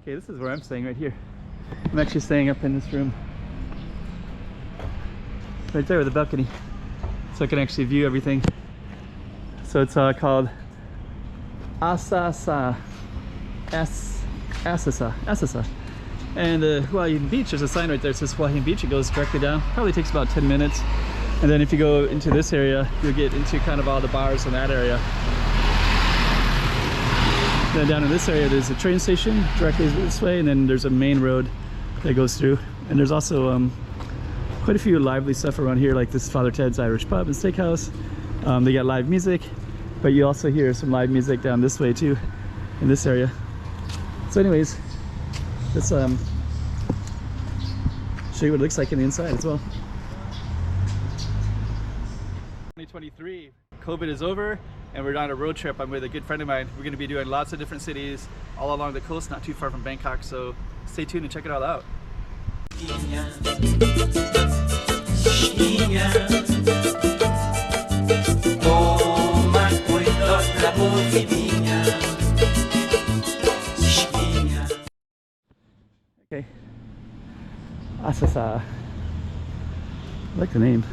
Okay, this is where I'm staying right here. I'm actually staying up in this room. Right there with the balcony. So I can actually view everything. So it's called Assasa. Assasa. And the Hua Hin beach, there's a sign right there that says Hua Hin beach. It goes directly down. Probably takes about 10 minutes. And then if you go into this area, you'll get into kind of all the bars in that area. Then down in this area, there's a train station directly this way, and then there's a main road that goes through. And there's also quite a few lively stuff around here, like this Father Ted's Irish Pub and Steakhouse. They got live music, but you also hear some live music down this way too, in this area. So anyways, let's show you what it looks like in the inside as well. 2023, COVID is over, and we're on a road trip. I'm with a good friend of mine. We're going to be doing lots of different cities all along the coast, not too far from Bangkok, so stay tuned and check it all out. Okay, Assasa. I like the name.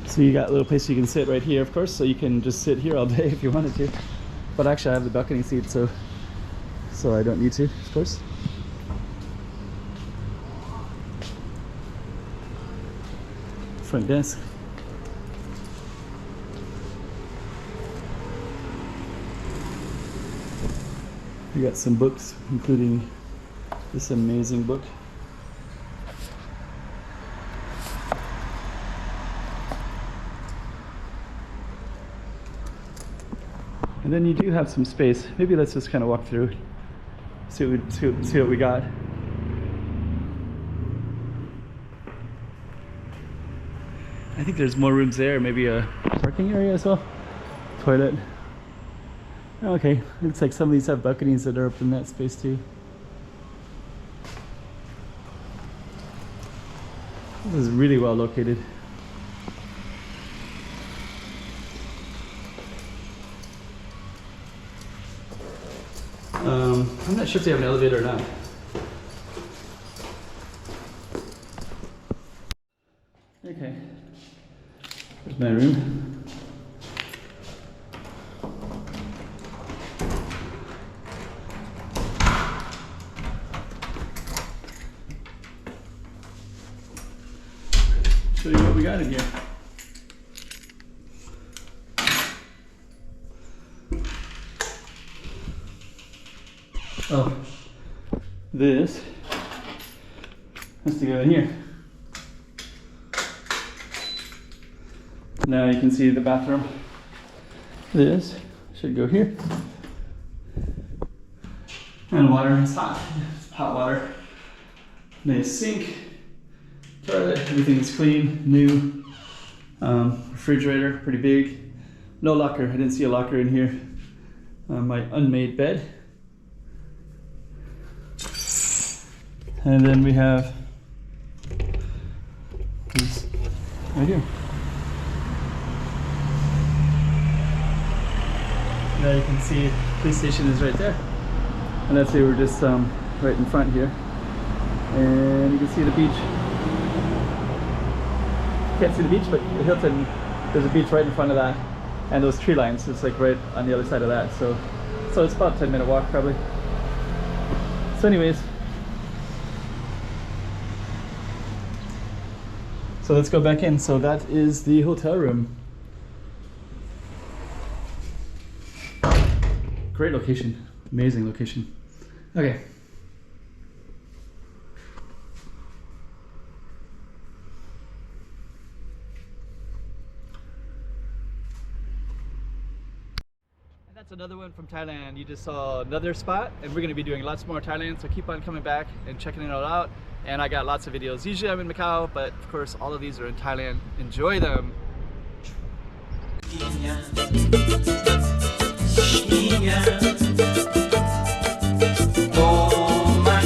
So you got a little place you can sit right here, of course, so you can just sit here all day if you wanted to. But actually I have the balcony seat, so I don't need to, of course. Front desk. We got some books, including this amazing book. And then you do have some space. Maybe let's just kind of walk through, see what we got. I think there's more rooms there, maybe a parking area as well. Toilet. Okay, looks like some of these have balconies that are up in that space too. This is really well located. I'm not sure if they have an elevator or not. Okay, there's my room. Show you what we got in here. Oh, this has to go in here. Now you can see the bathroom. This should go here. And water, it's hot. It's hot water. Nice sink. Toilet, everything is clean, new. Refrigerator, pretty big. No locker, I didn't see a locker in here. My unmade bed. And then we have this right here. Now you can see the police station is right there. And that's why we're just right in front here. And you can see the beach. Can't see the beach, but the Hilton, there's a beach right in front of that. And those tree lines, it's like right on the other side of that. So it's about a 10-minute walk probably. So anyways, so let's go back in. So that is the hotel room. Great location, amazing location. Okay. And that's another one from Thailand. You just saw another spot, and we're going to be doing lots more Thailand, so keep on coming back and checking it all out. And I got lots of videos. Usually I'm in Macau, but of course all of these are in Thailand. Enjoy them. Oh, my